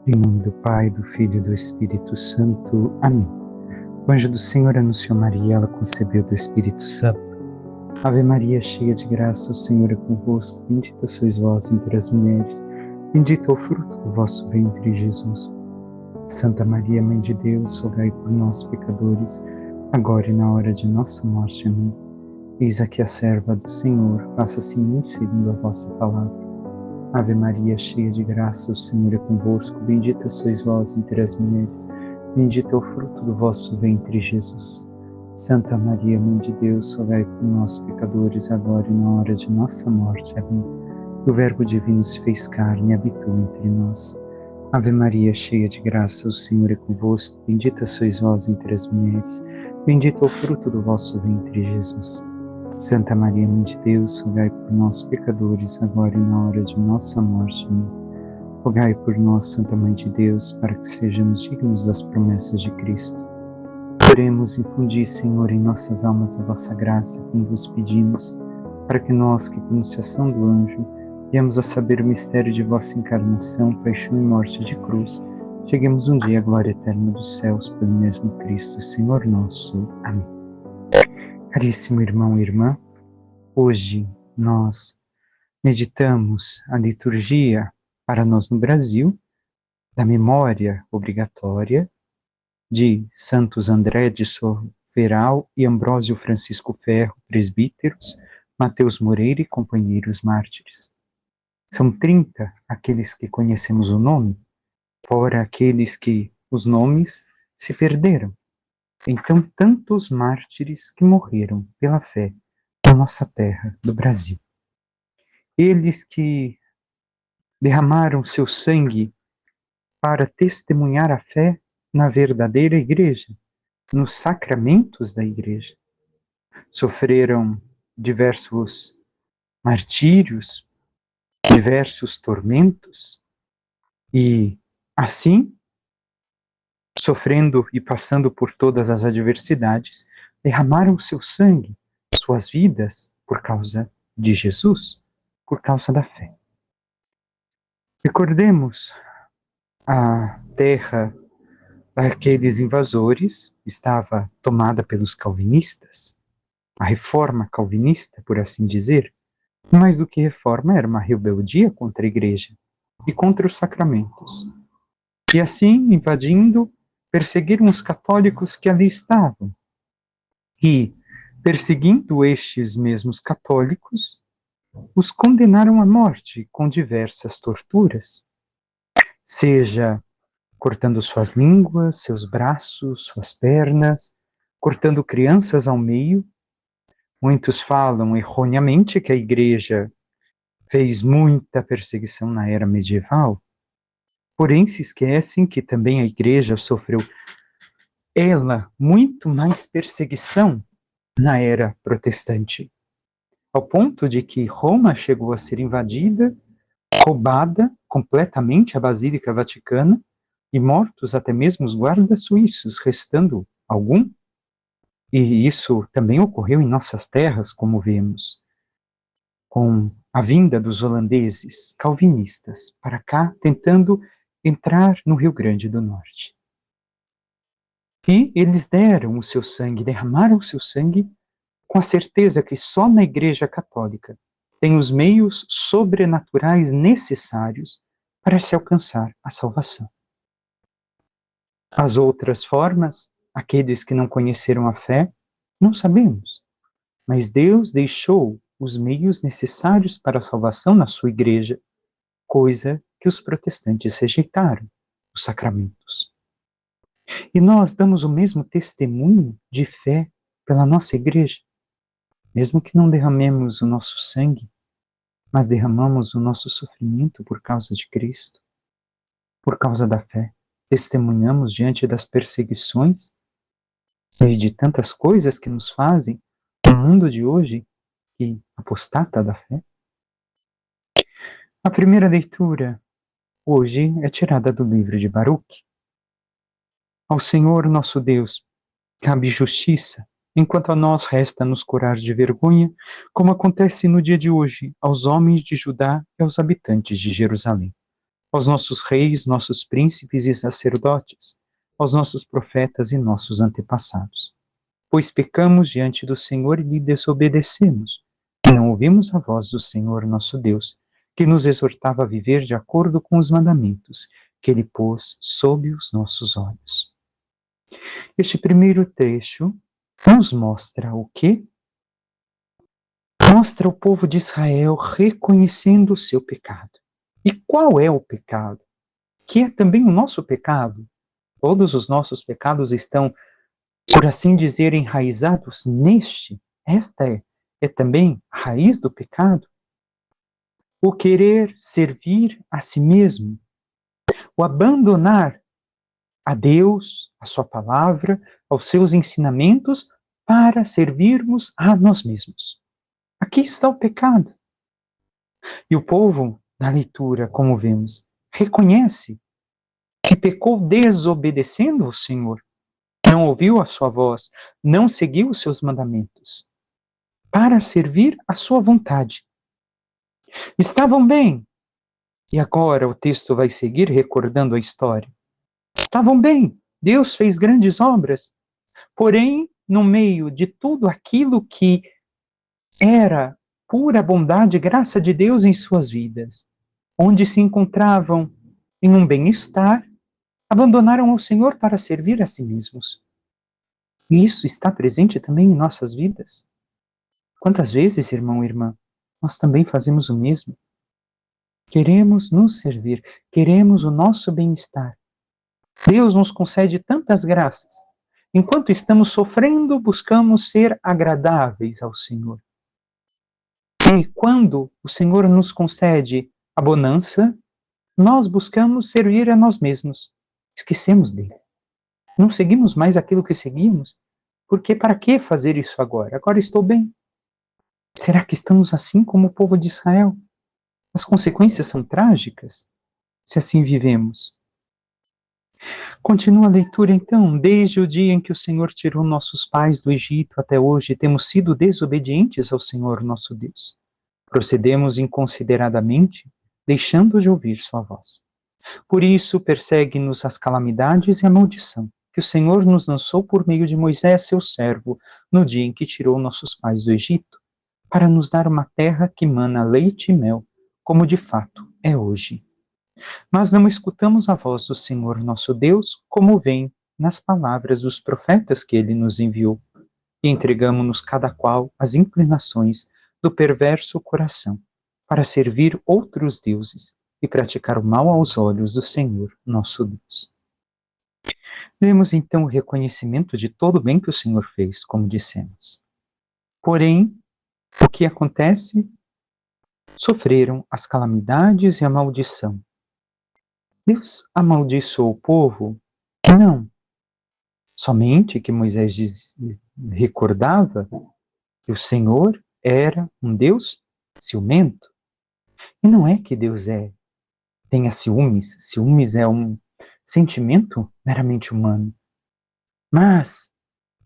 Em nome do Pai, do Filho e do Espírito Santo. Amém. O anjo do Senhor anunciou Maria, ela concebeu do Espírito Santo. Ave Maria, cheia de graça, o Senhor é convosco. Bendita sois vós entre as mulheres. Bendito é o fruto do vosso ventre, Jesus. Santa Maria, Mãe de Deus, rogai por nós, pecadores, agora e na hora de nossa morte. Amém. Eis aqui a serva do Senhor, faça-se em mim segundo a vossa palavra. Ave Maria, cheia de graça, o Senhor é convosco. Bendita sois vós entre as mulheres. Bendito é o fruto do vosso ventre, Jesus. Santa Maria, Mãe de Deus, rogai por nós, pecadores, agora e na hora de nossa morte. Amém. O Verbo divino se fez carne e habitou entre nós. Ave Maria, cheia de graça, o Senhor é convosco. Bendita sois vós entre as mulheres. Bendito é o fruto do vosso ventre, Jesus. Santa Maria, Mãe de Deus, rogai por nós, pecadores, agora e na hora de nossa morte. Amém. Rogai por nós, Santa Mãe de Deus, para que sejamos dignos das promessas de Cristo. Oremos, infundi, Senhor, em nossas almas a vossa graça, como vos pedimos, para que nós, que por anunciação do anjo, viemos a saber o mistério de vossa encarnação, paixão e morte de cruz, cheguemos um dia à glória eterna dos céus, pelo mesmo Cristo, Senhor nosso. Amém. Caríssimo irmão e irmã, hoje nós meditamos a liturgia para nós no Brasil da memória obrigatória de Santos André de Soveral e Ambrósio Francisco Ferro, presbíteros, Mateus Moreira e companheiros mártires. São 30 aqueles que conhecemos o nome, fora aqueles que os nomes se perderam. Então, tantos mártires que morreram pela fé na nossa terra, do Brasil. Eles que derramaram seu sangue para testemunhar a fé na verdadeira igreja, nos sacramentos da igreja. Sofreram diversos martírios, diversos tormentos, e assim, sofrendo e passando por todas as adversidades, derramaram seu sangue, suas vidas, por causa de Jesus, por causa da fé. Recordemos a terra daqueles invasores estava tomada pelos calvinistas, a reforma calvinista, por assim dizer. Mais do que reforma, era uma rebeldia contra a igreja e contra os sacramentos. E assim, invadindo, perseguiram os católicos que ali estavam. E, perseguindo estes mesmos católicos, os condenaram à morte com diversas torturas, seja cortando suas línguas, seus braços, suas pernas, cortando crianças ao meio. Muitos falam erroneamente que a igreja fez muita perseguição na era medieval, porém se esquecem que também a igreja sofreu muito mais perseguição na era protestante, ao ponto de que Roma chegou a ser invadida, roubada completamente a Basílica Vaticana e mortos até mesmo os guardas suíços, restando algum. E isso também ocorreu em nossas terras, como vemos, com a vinda dos holandeses calvinistas para cá, tentando entrar no Rio Grande do Norte. E eles deram o seu sangue, derramaram o seu sangue, com a certeza que só na Igreja Católica tem os meios sobrenaturais necessários para se alcançar a salvação. As outras formas, aqueles que não conheceram a fé, não sabemos. Mas Deus deixou os meios necessários para a salvação na sua igreja, coisa que os protestantes rejeitaram, os sacramentos. E nós damos o mesmo testemunho de fé pela nossa igreja, mesmo que não derramemos o nosso sangue, mas derramamos o nosso sofrimento por causa de Cristo, por causa da fé. Testemunhamos diante das perseguições e de tantas coisas que nos fazem no mundo de hoje que apostata da fé. A primeira leitura hoje é tirada do livro de Baruque. Ao Senhor nosso Deus cabe justiça, enquanto a nós resta nos curar de vergonha, como acontece no dia de hoje aos homens de Judá e aos habitantes de Jerusalém. aos nossos reis, nossos príncipes e sacerdotes, aos nossos profetas e nossos antepassados. Pois pecamos diante do Senhor e lhe desobedecemos, e não ouvimos a voz do Senhor nosso Deus, que nos exortava a viver de acordo com os mandamentos que ele pôs sob os nossos olhos. Este primeiro trecho nos mostra o quê? Mostra o povo de Israel reconhecendo o seu pecado. E qual é o pecado? Que é também o nosso pecado. Todos os nossos pecados estão, por assim dizer, enraizados neste. Esta é também a raiz do pecado. O querer servir a si mesmo. O abandonar a Deus, a sua palavra, aos seus ensinamentos, para servirmos a nós mesmos. Aqui está o pecado. E o povo, na leitura, como vemos, reconhece que pecou desobedecendo ao Senhor, não ouviu a sua voz, não seguiu os seus mandamentos, para servir a sua vontade. Estavam bem, e agora o texto vai seguir recordando a história. Estavam bem, Deus fez grandes obras, porém, no meio de tudo aquilo que era pura bondade e graça de Deus em suas vidas, onde se encontravam em um bem-estar, abandonaram o Senhor para servir a si mesmos. E isso está presente também em nossas vidas. Quantas vezes, irmão e irmã, nós também fazemos o mesmo? Queremos nos servir, queremos o nosso bem-estar. Deus nos concede tantas graças. Enquanto estamos sofrendo, buscamos ser agradáveis ao Senhor. E quando o Senhor nos concede a bonança, nós buscamos servir a nós mesmos. Esquecemos dele. Não seguimos mais aquilo que seguimos, porque para que fazer isso agora? Agora estou bem. Será que estamos assim como o povo de Israel? As consequências são trágicas, se assim vivemos. Continua a leitura então. Desde o dia em que o Senhor tirou nossos pais do Egito até hoje, temos sido desobedientes ao Senhor nosso Deus. Procedemos inconsideradamente, deixando de ouvir sua voz. Por isso, persegue-nos as calamidades e a maldição, que o Senhor nos lançou por meio de Moisés, seu servo, no dia em que tirou nossos pais do Egito, para nos dar uma terra que mana leite e mel, como de fato é hoje. Mas não escutamos a voz do Senhor nosso Deus, como vem nas palavras dos profetas que ele nos enviou, e entregamo-nos cada qual às inclinações do perverso coração, para servir outros deuses e praticar o mal aos olhos do Senhor nosso Deus. Vemos então o reconhecimento de todo o bem que o Senhor fez, como dissemos. Porém, o que acontece? Sofreram as calamidades e a maldição. Deus amaldiçoou o povo? Não. Somente que Moisés recordava que o Senhor era um Deus ciumento. E não é que Deus tenha ciúmes. Ciúmes é um sentimento meramente humano. Mas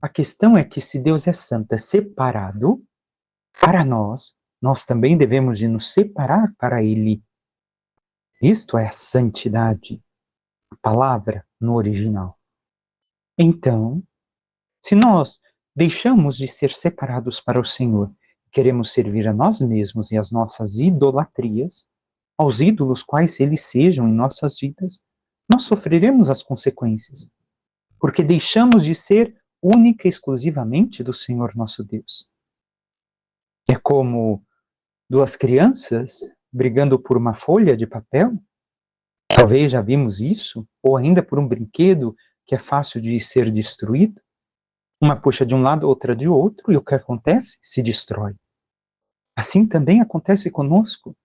a questão é que se Deus é santo, é separado para nós, nós também devemos de nos separar para Ele. Isto é a santidade, a palavra no original. Então, se nós deixamos de ser separados para o Senhor, queremos servir a nós mesmos e as nossas idolatrias, aos ídolos quais eles sejam em nossas vidas, nós sofreremos as consequências, porque deixamos de ser única e exclusivamente do Senhor nosso Deus. É como duas crianças brigando por uma folha de papel. Talvez já vimos isso, ou ainda por um brinquedo que é fácil de ser destruído. Uma puxa de um lado, outra de outro, e o que acontece? Se destrói. Assim também acontece conosco.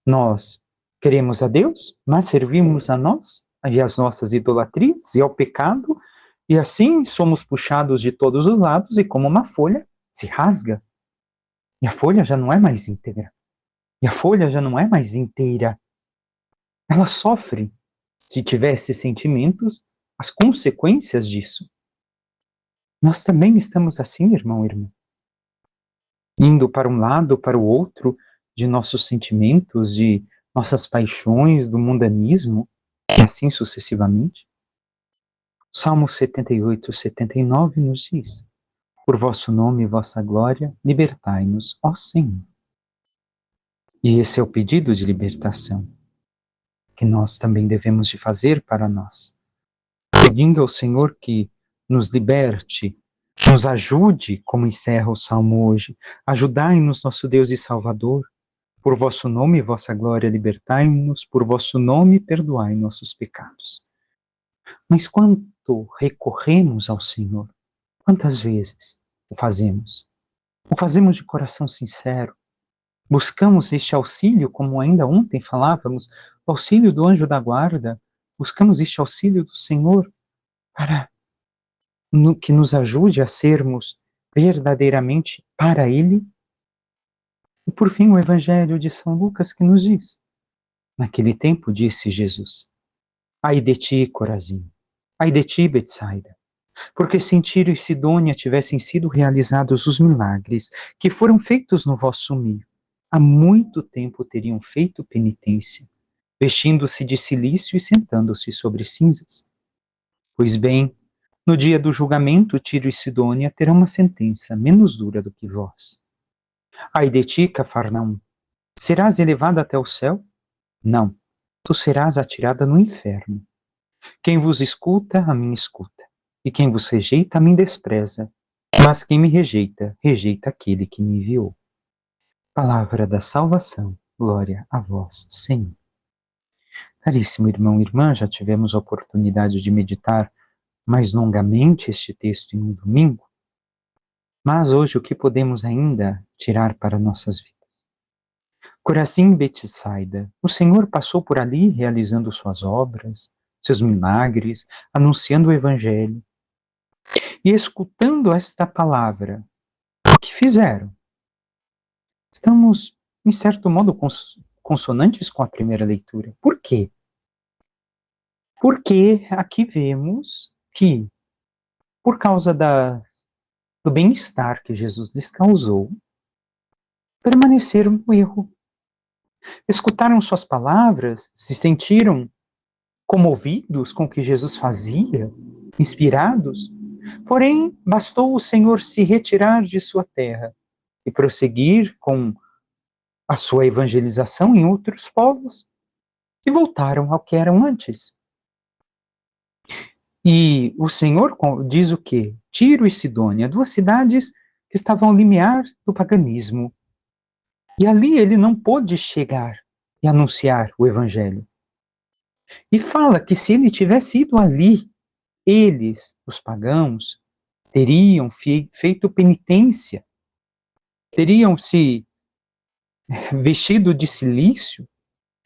Nós queremos a Deus, mas servimos a nós e às nossas idolatrias e ao pecado, e assim somos puxados de todos os lados e como uma folha se rasga. E a folha já não é mais íntegra. E a folha já não é mais inteira. Ela sofre, se tivesse sentimentos, as consequências disso. Nós também estamos assim, irmão e irmã. Indo para um lado, para o outro, de nossos sentimentos, de nossas paixões, do mundanismo, e assim sucessivamente? Salmo 78, 79 nos diz: por vosso nome e vossa glória, libertai-nos, ó Senhor. E esse é o pedido de libertação que nós também devemos de fazer para nós, pedindo ao Senhor que nos liberte, nos ajude, como encerra o Salmo hoje. Ajudai-nos, nosso Deus e Salvador, por vosso nome e vossa glória libertai-nos, por vosso nome perdoai nossos pecados. Mas quanto recorremos ao Senhor, quantas vezes o fazemos? O fazemos de coração sincero, buscamos este auxílio, como ainda ontem falávamos, o auxílio do anjo da guarda, buscamos este auxílio do Senhor para que nos ajude a sermos verdadeiramente para Ele. E por fim o Evangelho de São Lucas que nos diz: naquele tempo disse Jesus: ai de ti, Corazim, ai de ti, Betsaida, porque se em Tiro e Sidônia tivessem sido realizados os milagres que foram feitos no vosso meio, há muito tempo teriam feito penitência, vestindo-se de cilício e sentando-se sobre cinzas. Pois bem, no dia do julgamento, Tiro e Sidônia terão uma sentença menos dura do que vós. Ai de ti, Cafarnaum, serás elevada até o céu? Não, tu serás atirada no inferno. Quem vos escuta, a mim escuta, e quem vos rejeita, a mim despreza. Mas quem me rejeita, rejeita aquele que me enviou. Palavra da salvação, glória a vós, Senhor. Caríssimo irmão e irmã, já tivemos a oportunidade de meditar mais longamente este texto em um domingo, mas hoje o que podemos ainda tirar para nossas vidas? Corazim Betsaida, o Senhor passou por ali realizando suas obras, seus milagres, anunciando o Evangelho. E escutando esta palavra, o que fizeram? Estamos, em certo modo, consonantes com a primeira leitura. Por quê? Porque aqui vemos que, por causa do bem-estar que Jesus lhes causou, permaneceram no erro. Escutaram suas palavras, se sentiram comovidos com o que Jesus fazia, inspirados, porém bastou o Senhor se retirar de sua terra e prosseguir com a sua evangelização em outros povos e voltaram ao que eram antes. E o Senhor diz o quê? Tiro e Sidônia, duas cidades que estavam ao limiar do paganismo. E ali ele não pôde chegar e anunciar o Evangelho. E fala que se ele tivesse ido ali, eles, os pagãos, teriam feito penitência, teriam se vestido de cilício,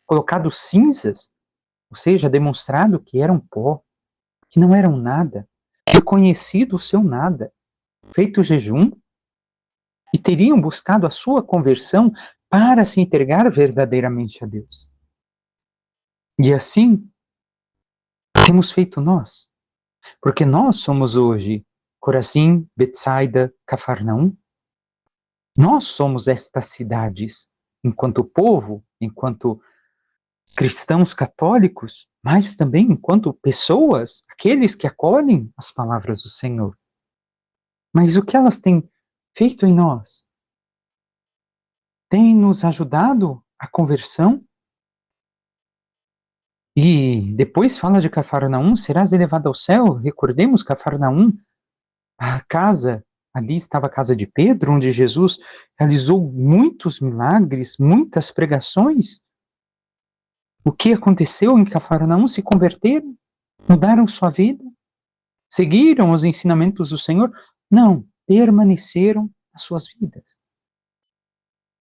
colocado cinzas, ou seja, demonstrado que eram pó, que não eram nada, reconhecido o seu nada, feito jejum, e teriam buscado a sua conversão para se entregar verdadeiramente a Deus. E assim temos feito nós, porque nós somos hoje Corazim, Betsaida, Cafarnaum. Nós somos estas cidades, enquanto povo, enquanto cristãos católicos, mas também enquanto pessoas, aqueles que acolhem as palavras do Senhor. Mas o que elas têm feito em nós? Tem nos ajudado à conversão? E depois fala de Cafarnaum, serás elevado ao céu? Recordemos Cafarnaum, a casa, ali estava a casa de Pedro, onde Jesus realizou muitos milagres, muitas pregações. O que aconteceu em Cafarnaum? Se converteram? Mudaram sua vida? Seguiram os ensinamentos do Senhor? Não, permaneceram nas suas vidas.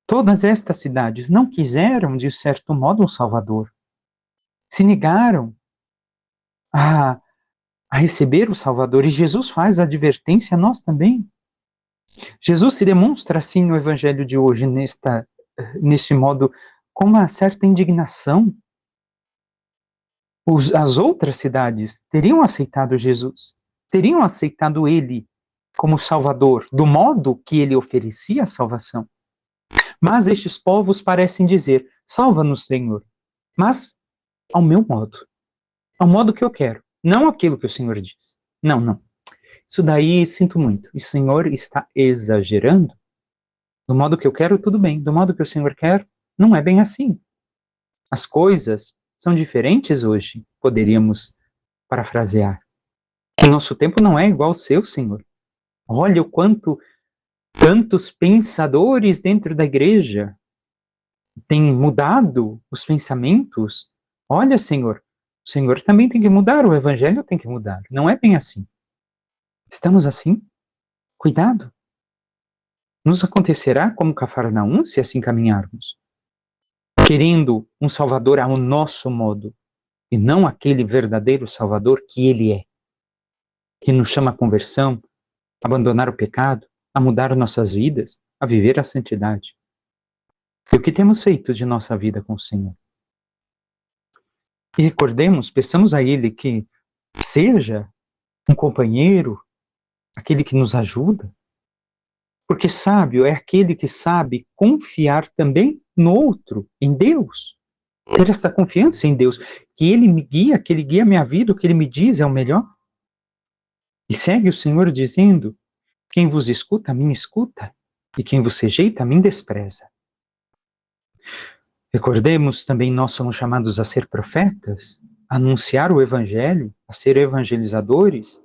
Todas estas cidades não quiseram, de certo modo, um Salvador. Se negaram a receber o Salvador. E Jesus faz a advertência a nós também. Jesus se demonstra assim no Evangelho de hoje, neste modo, com uma certa indignação. As outras cidades teriam aceitado Jesus, teriam aceitado ele como Salvador, do modo que ele oferecia a salvação. Mas estes povos parecem dizer: salva-nos, Senhor. mas ao meu modo, ao modo que eu quero, não aquilo que o Senhor diz. Não, não. Isso daí, sinto muito. O Senhor está exagerando. Do modo que eu quero, tudo bem. Do modo que o Senhor quer, não é bem assim. As coisas são diferentes hoje, poderíamos parafrasear. O nosso tempo não é igual ao seu, Senhor. Olha o quanto tantos pensadores dentro da igreja têm mudado os pensamentos. Olha, Senhor, o Senhor também tem que mudar, o evangelho tem que mudar. Não é bem assim. Estamos assim? Cuidado. Nos acontecerá como Cafarnaum se assim caminharmos, querendo um Salvador ao nosso modo, e não aquele verdadeiro Salvador que Ele é, que nos chama à conversão, a abandonar o pecado, a mudar nossas vidas, a viver a santidade. E o que temos feito de nossa vida com o Senhor? E recordemos, peçamos a Ele que seja um companheiro, aquele que nos ajuda, porque sábio é aquele que sabe confiar também no outro, em Deus. Ter esta confiança em Deus, que Ele me guia, que Ele guia a minha vida, o que Ele me diz é o melhor. E segue o Senhor dizendo: quem vos escuta, a mim escuta, e quem vos rejeita, a mim despreza. Recordemos também, nós somos chamados a ser profetas, a anunciar o Evangelho, a ser evangelizadores.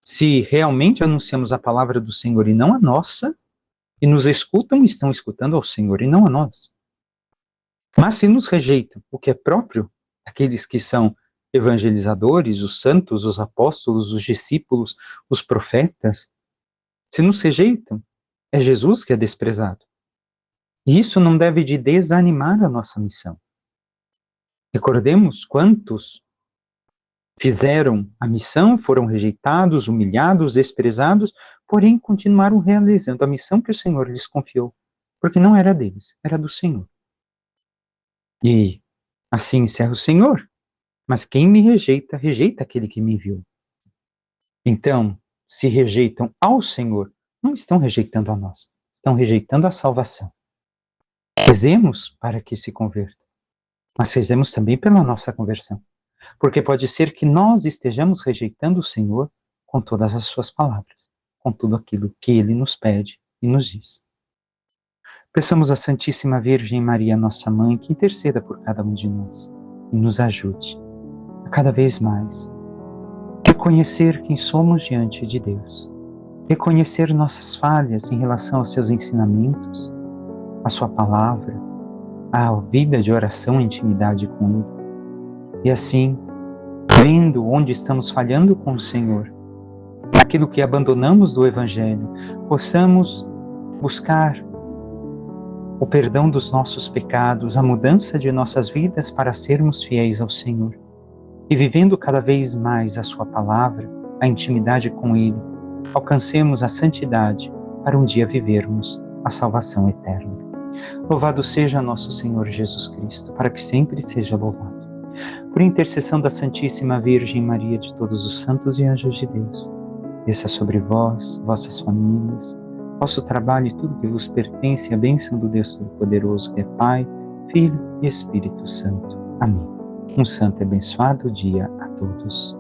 Se realmente anunciamos a palavra do Senhor e não a nossa, e nos escutam, estão escutando ao Senhor e não a nós. Mas se nos rejeitam, o que é próprio, aqueles que são evangelizadores, os santos, os apóstolos, os discípulos, os profetas, se nos rejeitam, é Jesus que é desprezado. E isso não deve de desanimar a nossa missão. Recordemos quantos fizeram a missão, foram rejeitados, humilhados, desprezados, porém continuaram realizando a missão que o Senhor lhes confiou, porque não era deles, era do Senhor. E assim encerra o Senhor. Mas quem me rejeita, rejeita aquele que me enviou. Então, se rejeitam ao Senhor, não estão rejeitando a nós, estão rejeitando a salvação. Rezemos para que se converta, mas rezemos também pela nossa conversão. Porque pode ser que nós estejamos rejeitando o Senhor com todas as suas palavras, com tudo aquilo que Ele nos pede e nos diz. Peçamos à Santíssima Virgem Maria, nossa Mãe, que interceda por cada um de nós e nos ajude a cada vez mais reconhecer quem somos diante de Deus, reconhecer nossas falhas em relação aos seus ensinamentos, a sua palavra, a vida de oração e intimidade com Ele. E assim, vendo onde estamos falhando com o Senhor, aquilo que abandonamos do Evangelho, possamos buscar o perdão dos nossos pecados, a mudança de nossas vidas para sermos fiéis ao Senhor. E vivendo cada vez mais a sua palavra, a intimidade com Ele, alcancemos a santidade para um dia vivermos a salvação eterna. Louvado seja nosso Senhor Jesus Cristo, para que sempre seja louvado. Por intercessão da Santíssima Virgem Maria, de todos os santos e anjos de Deus, desça sobre vós, vossas famílias, vosso trabalho e tudo que vos pertence, a bênção do Deus Todo-Poderoso, que é Pai, Filho e Espírito Santo. Amém. Um santo e abençoado dia a todos.